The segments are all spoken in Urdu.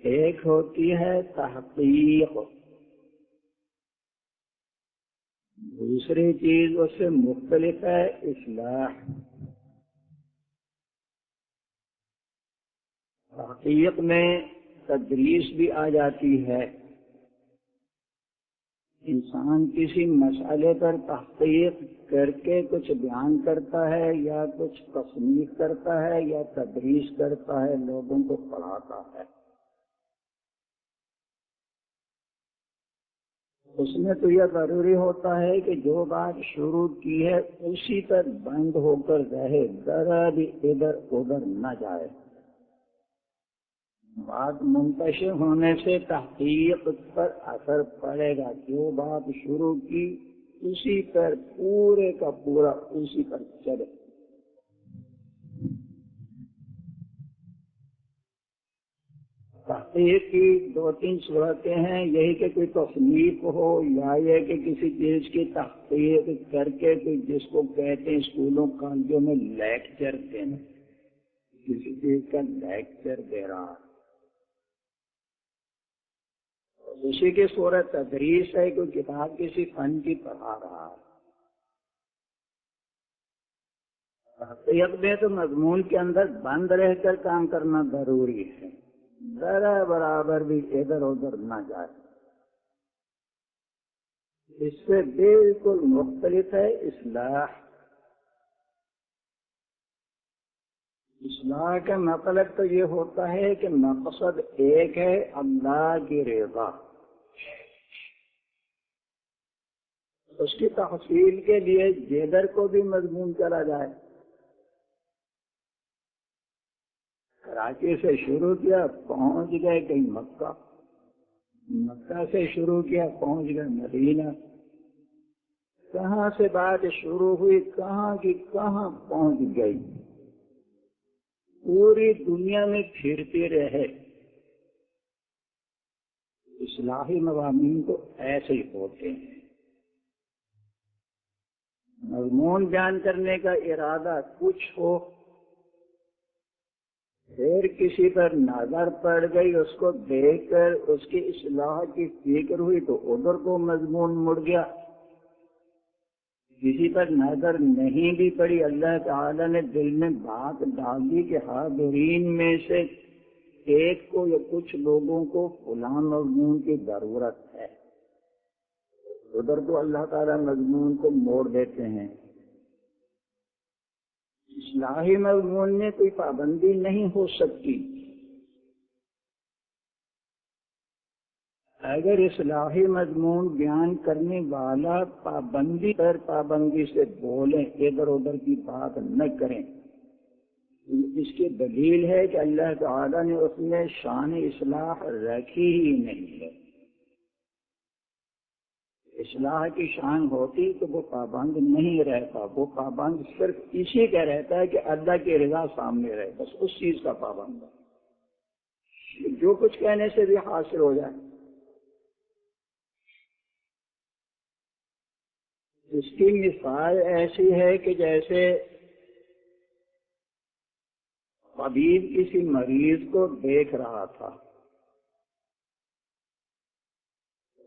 ایک ہوتی ہے تحقیق، دوسری چیز اس سے مختلف ہے اصلاح۔ تحقیق میں تدریس بھی آ جاتی ہے، انسان کسی مسئلے پر تحقیق کر کے کچھ بیان کرتا ہے یا کچھ تصنیف کرتا ہے یا تدریس کرتا ہے، لوگوں کو پڑھاتا ہے۔ اس میں تو یہ ضروری ہوتا ہے کہ جو بات شروع کی ہے اسی پر بند ہو کر رہے، ذرا بھی ادھر ادھر نہ جائے۔ بات منتشر ہونے سے تحقیق پر اثر پڑے گا، جو بات شروع کی اسی پر پورے کا پورا اسی پر چلے۔ تحقیق کی دو تین صورتیں ہیں، یہی کہ کوئی تصنیف ہو یا یہ کہ کسی چیز کی تحقیق کر کے کوئی جس کو کہتے ہیں اسکولوں کالجوں میں لیکچر دینا، کسی چیز کا لیکچر دے رہا ہے، اسی کی صورت تدریس ہے، کوئی کتاب کسی فن کی پڑھا رہا ہے۔ تحقیق میں تو مضمون کے اندر بند رہ کر کام کرنا ضروری ہے، ذرا برابر بھی ادھر ادھر نہ جائے۔ اس سے بالکل مختلف ہے اصلاح۔ اصلاح کا مطلب تو یہ ہوتا ہے کہ مقصد ایک ہے، اللہ کی رضا، اس کی تحصیل کے لیے جدھر کو بھی مضمون چلا جائے۔ کراچی سے شروع کیا پہنچ گئے کہیں مکہ، مکہ سے شروع کیا پہنچ گئے مدینہ، کہاں سے بات شروع ہوئی کہاں کی کہاں پہنچ گئی، پوری دنیا میں پھرتے رہے۔ اصلاحی مضامین تو ایسے ہی ہوتے ہیں، مضمون بیان کرنے کا ارادہ کچھ ہو، پھر کسی پر نظر پڑ گئی، اس کو دیکھ کر اس کی اصلاح کی فکر ہوئی تو ادھر کو مضمون مڑ گیا، کسی پر نظر نہیں بھی پڑی، اللہ تعالی نے دل میں بات ڈال دی کہ حاضرین میں سے ایک کو یا کچھ لوگوں کو فلاں مضمون کی ضرورت ہے، ادھر کو اللہ تعالی مضمون کو موڑ دیتے ہیں۔ اصلاحی مضمون میں کوئی پابندی نہیں ہو سکتی، اگر اصلاحی مضمون بیان کرنے والا پابندی پر پابندی سے بولیں، ادھر ادھر کی بات نہ کریں، اس کی دلیل ہے کہ اللہ تعالی نے اس میں شان اصلاح رکھی ہی نہیں ہے۔ اصلاح کی شان ہوتی تو وہ پابند نہیں رہتا، وہ پابند صرف اسی کا رہتا ہے کہ اللہ کی رضا سامنے رہے، بس اس چیز کا پابند ہے، جو کچھ کہنے سے بھی حاصل ہو جائے۔ اس کی مثال ایسی ہے کہ جیسے طبیب کسی مریض کو دیکھ رہا تھا،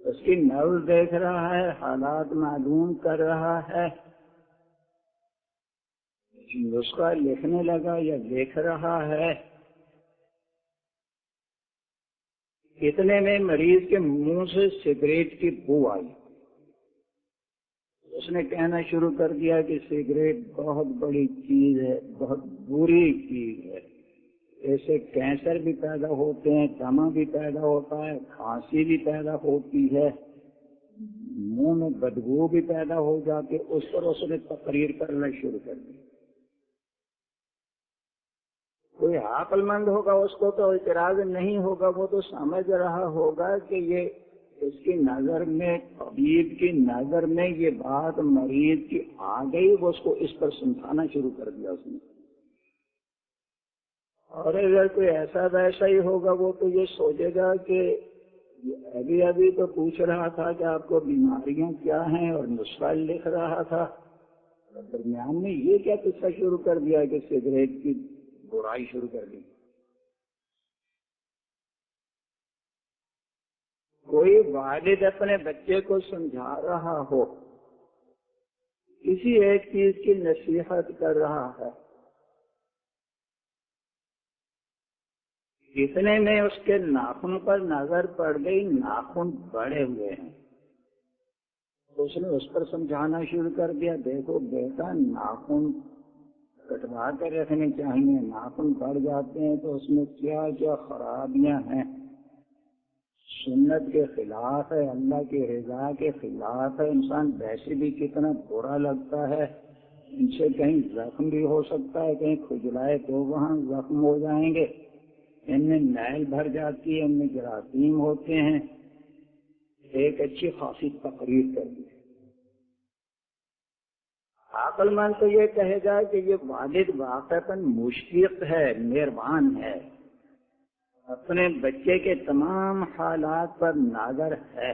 اس کی نبض دیکھ رہا ہے، حالات معلوم کر رہا ہے، نسخہ لکھنے لگا یا لکھ رہا ہے، اتنے میں مریض کے منہ سے سگریٹ کی بو آئی، اس نے کہنا شروع کر دیا کہ سگریٹ بہت بڑی چیز ہے، بہت بری چیز ہے، ایسے کینسر بھی پیدا ہوتے ہیں، دمہ بھی پیدا ہوتا ہے، کھانسی بھی پیدا ہوتی ہے، منہ میں بدبو بھی پیدا ہو جاتی، اس پر اس نے تقریر کرنا شروع کر دی۔ کوئی عقل مند ہوگا اس کو تو اعتراض نہیں ہوگا، وہ تو سمجھ رہا ہوگا کہ یہ اس کی نظر میں، طبیب کی نظر میں یہ بات مریض کی آ گئی، وہ اس کو اس پر سمجھانا شروع کر دیا اس نے۔ اور اگر کوئی ایسا ویسا ہی ہوگا وہ تو یہ سوچے گا کہ ابھی تو پوچھ رہا تھا کہ آپ کو بیماریاں کیا ہیں اور نسخہ لکھ رہا تھا، درمیان میں یہ کیا قصہ شروع کر دیا کہ سگریٹ کی برائی شروع کر دی۔ کوئی والد اپنے بچے کو سمجھا رہا ہو، کسی ایک چیز کی نصیحت کر رہا ہے، اتنے میں اس کے ناخن پر نظر پڑ گئی، ناخن بڑے ہوئے ہیں، اس نے اس پر سمجھانا شروع کر دیا، دیکھو بیٹا ناخن کٹوا کر رکھنے چاہیے، ناخن بڑھ جاتے ہیں تو اس میں کیا کیا خرابیاں ہیں، سنت کے خلاف ہے، اللہ کی رضا کے خلاف ہے، انسان ویسے بھی کتنا برا لگتا ہے، ان سے کہیں زخم بھی ہو سکتا ہے، کہیں کھجلائے تو وہاں زخم ہو جائیں گے، ان میں میل بھر جاتی ہے، ان میں جراثیم ہوتے ہیں، ایک اچھی خاصی تقریر کر دی۔ عقل مند تو یہ کہے گا کہ یہ والد واقعتاً مشفق ہے، مہربان ہے، اپنے بچے کے تمام حالات پر ناظر ہے۔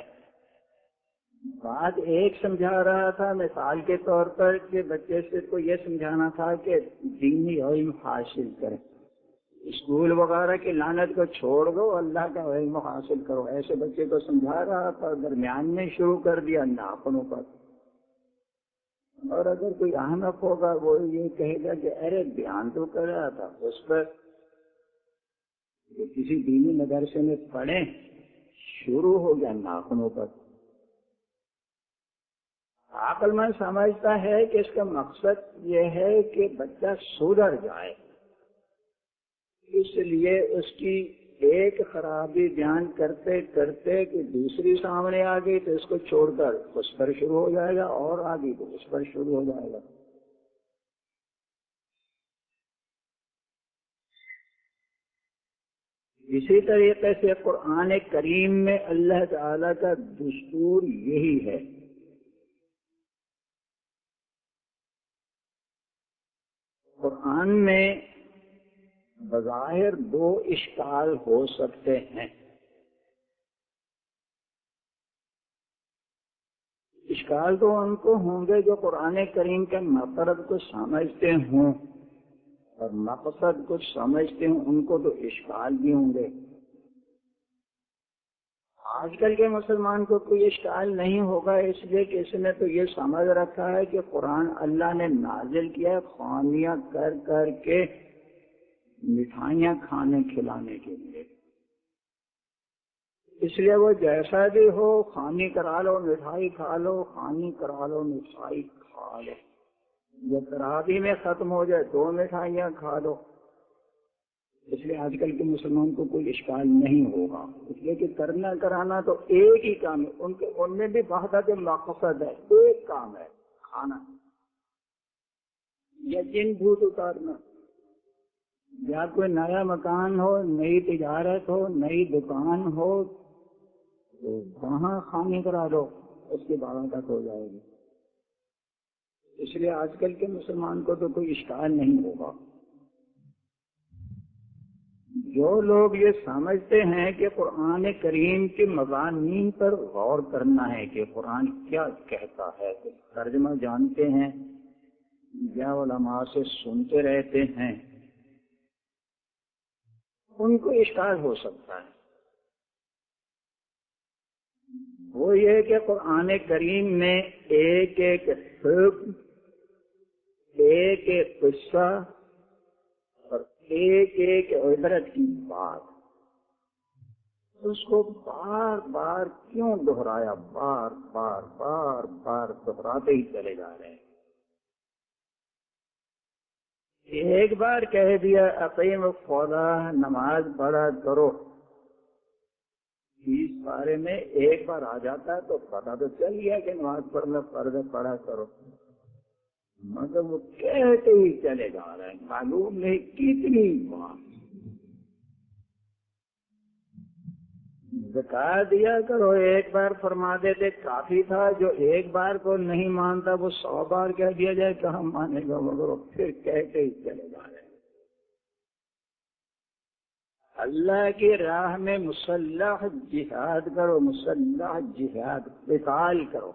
بات ایک سمجھا رہا تھا مثال کے طور پر کہ بچے سے کو یہ سمجھانا تھا کہ دینی علم حاصل کریں، اسکول وغیرہ کی لعنت کو چھوڑ دو، اللہ کا علم حاصل کرو، ایسے بچے کو سمجھا رہا تھا، درمیان میں شروع کر دیا ناخنوں پر۔ اور اگر کوئی احمق ہوگا وہ یہ کہے گا کہ ارے بیان تو کر رہا تھا اس پر، کسی دینی مدرسے میں پڑھیں، شروع ہو گیا ناخنوں پر۔ عقل مند سمجھتا ہے کہ اس کا مقصد یہ ہے کہ بچہ سدھر جائے، اس لیے اس کی ایک خرابی بیان کرتے کرتے کہ دوسری سامنے آ گئی تو اس کو چھوڑ کر اس پر شروع ہو جائے گا، اور آگے تو اس پر شروع ہو جائے گا۔ اسی طریقے سے قرآن کریم میں اللہ تعالی کا دستور یہی ہے۔ قرآن میں بظاہر دو اشکال ہو سکتے ہیں۔ اشکال تو ان کو ہوں گے جو قرآن کریم کے مطلب کو سمجھتے ہوں، اور مقصد کچھ سمجھتے ہوں، ان کو تو اشکال بھی ہوں گے۔ آج کل کے مسلمان کو کوئی اشکال نہیں ہوگا، اس لیے کہ اس نے تو یہ سمجھ رکھا ہے کہ قرآن اللہ نے نازل کیا ہے خوانیاں کر کر کے مٹھائیاں کھانے کھلانے کے لیے، اس لیے وہ جیسا بھی ہو خوانی کرا لو، مٹھائی کھا لو، خوانی کرا لو، مٹھائی کھا لو، جب تراویح میں ختم ہو جائے 2 مٹھائیاں کھا لو۔ اس لیے آج کل کے مسلمان کو کوئی اشکال نہیں ہوگا، اس لیے کہ کرنا کرانا تو ایک ہی کام ہے، ان میں بھی وحدت مقصد ہے، ایک کام ہے کھانا یا جن بھوت اتارنا، یا کوئی نیا مکان ہو، نئی تجارت ہو، نئی دکان ہو تو وہاں خانے کرا دو، اس کے 12 تک ہو جائے گی۔ اس لیے آج کل کے مسلمان کو تو کوئی اشکال نہیں ہوگا۔ جو لوگ یہ سمجھتے ہیں کہ قرآن کریم کے مضامین پر غور کرنا ہے کہ قرآن کیا کہتا ہے، ترجمہ جانتے ہیں یا علماء سے سنتے رہتے ہیں، ان کو اشکال ہو سکتا ہے۔ وہ یہ کہ قرآن کریم میں ایک ایک حکم، ایک ایک قصہ اور ایک ایک عبرت کی بات، اس کو بار بار کیوں دہرایا، بار بار بار بار دہراتے ہی چلے جا رہے ہیں۔ ایک بار کہہ دیا اقیم الصلاۃ، نماز پڑھا کرو، اس بارے میں ایک بار آ جاتا ہے تو پتہ تو چل گیا کہ نماز پڑھنا فرض پڑھا کرو، مگر وہ کہتے ہی چلے جا رہے ہیں، معلوم نہیں کتنی بار۔ زکات دیا کرو، ایک بار فرما دیتے کافی تھا، جو ایک بار کو نہیں مانتا وہ 100 بار کہہ دیا جائے کہ ہم مانے گا، مگر پھر کہتے ہی چلے جا رہے ہیں۔ اللہ کی راہ میں مسلح جہاد کرو، مسلح جہاد قتال کرو،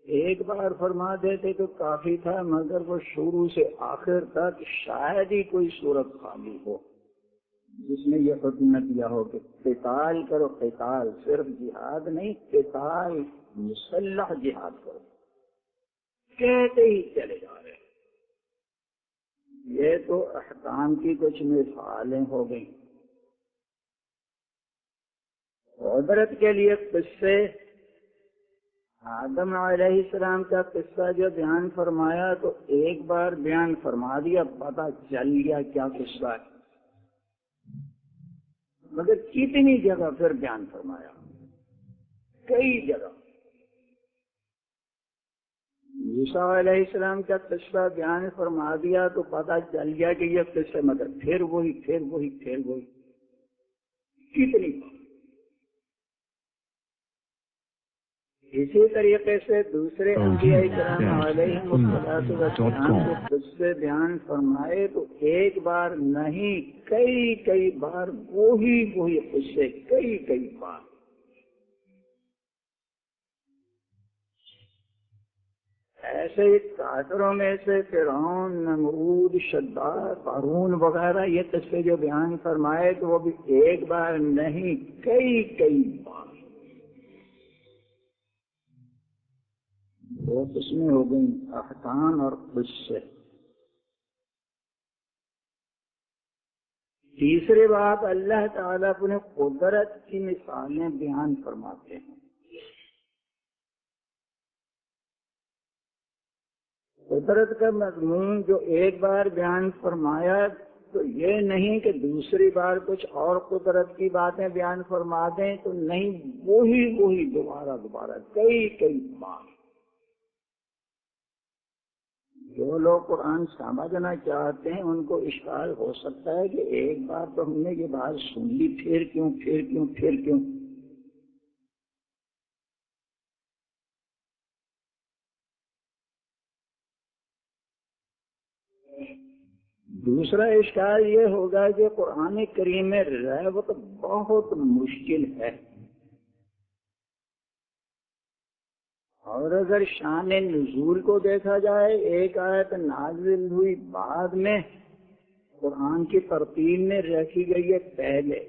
ایک بار فرما دیتے تو کافی تھا، مگر وہ شروع سے آخر تک شاید ہی کوئی صورت خالی ہو جس اس میں یہ حکم دیا ہو کہ قتال کرو، قتال صرف جہاد نہیں، قتال مسلح جہاد کرو، کہتے ہی چلے جا رہے ہیں۔ یہ تو احکام کی کچھ مثالیں ہو گئیں۔ قدرت کے لیے قصے، آدم علیہ السلام کا قصہ جو بیان فرمایا تو ایک بار بیان فرما دیا، پتہ چل گیا کیا قصہ ہے، مگر کتنی جگہ پھر بیان فرمایا، کئی جگہ۔ موسیٰ علیہ السلام کا قصہ بیان فرما دیا تو پتہ چل گیا کہ یہ قصہ، مگر پھر وہی کتنی بار۔ اسی طریقے سے دوسرے انبیاء کرام علیہم السلام کے قصے بیان فرمائے تو ایک بار نہیں، کئی بار وہی قصے، کئی بار۔ ایسے ہی کافروں میں سے فرعون، نمرود، شداد، قارون وغیرہ یہ قصے جو بیان فرمائے تو وہ بھی ایک بار نہیں، کئی بار۔ دو قسمیں ہو گئیں، احکام اور قصے۔ تیسری بات، اللہ تعالیٰ اپنے قدرت کی مثالیں بیان فرماتے ہیں۔ قدرت کا مضمون جو ایک بار بیان فرمایا تو یہ نہیں کہ دوسری بار کچھ اور قدرت کی باتیں بیان فرما دیں تو نہیں، وہی دوبارہ کئی بار۔ جو لوگ قرآن سمجھنا چاہتے ہیں ان کو اشکال ہو سکتا ہے کہ ایک بار تو ہم نے یہ بات سن لی، پھر کیوں؟ دوسرا اشکال یہ ہوگا کہ قرآن کریم میں ربط بہت مشکل ہے، اور اگر شان نزول کو دیکھا جائے، ایک آیت نازل ہوئی بعد میں، قرآن کی ترتیب میں رکھی گئی ہے پہلے،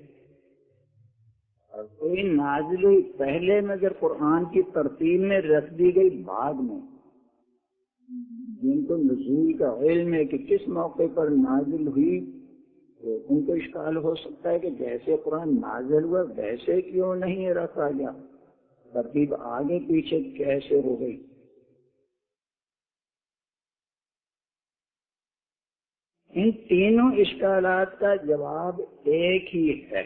اور کوئی نازل ہوئی پہلے مگر قرآن کی ترتیب میں رکھ دی گئی بعد میں، جن کو نزول کا علم ہے کہ کس موقع پر نازل ہوئی، تو ان کو اشکال ہو سکتا ہے کہ جیسے قرآن نازل ہوا ویسے کیوں نہیں رکھا گیا، ترتیب آگے پیچھے کیسے ہو گئی۔ ان تینوں اشکالات کا جواب ایک ہی ہے،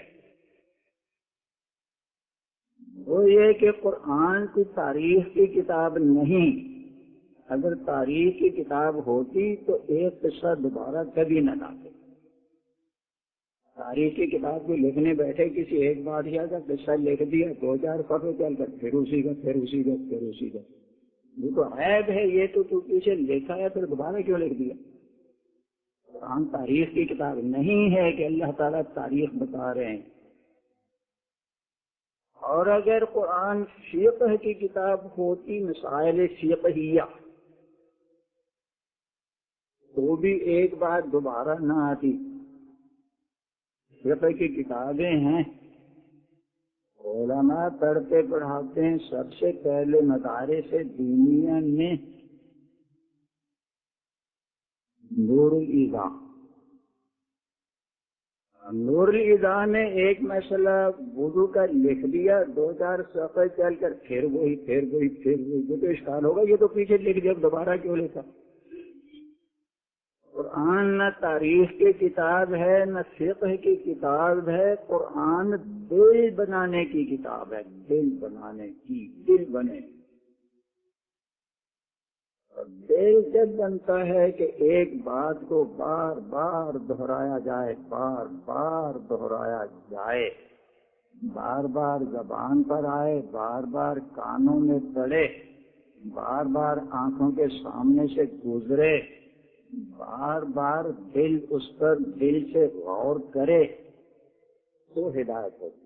وہ یہ کہ قرآن کی تاریخ کی کتاب نہیں۔ اگر تاریخ کی کتاب ہوتی تو ایک قصہ دوبارہ کبھی نہ لاتے۔ تاریخ کی کتاب کو لکھنے بیٹھے، کسی ایک بادشاہ کا قصہ لکھ دیا، 2-4 صفحے چل کر پھر اسی کا۔ یہ تو عیب ہے، یہ تو پیچھے لکھا ہے پھر دوبارہ کیوں لکھ دیا؟ قرآن تاریخ کی کتاب نہیں ہے کہ اللہ تعالیٰ تاریخ بتا رہے ہیں۔ اور اگر قرآن فقہ کی کتاب ہوتی، مسائل فقہیہ، تو بھی ایک بار دوبارہ نہ آتی۔ فقہ کی کتابیں ہیں، علماء پڑھتے پڑھاتے ہیں، سب سے پہلے مدارس دینیا میں نور الایضاح میں ایک مسئلہ وضو کا لکھ دیا، 2-4 صفحے چل کر پھر وہی یہ تو اشکال ہوگا، یہ تو پیچھے لکھ دیا، دوبارہ کیوں لکھا؟ قرآن نہ تاریخ کی کتاب ہے، نہ فقہ کی کتاب ہے، قرآن دل بنانے کی کتاب ہے، دل بنے۔ اور دل جب بنتا ہے کہ ایک بات کو بار بار دہرایا جائے، بار بار زبان پر آئے، بار بار کانوں میں پڑے، بار بار آنکھوں کے سامنے سے گزرے، بار بار دل اس پر دل سے غور کرے، تو ہدایت ہوتی ہے۔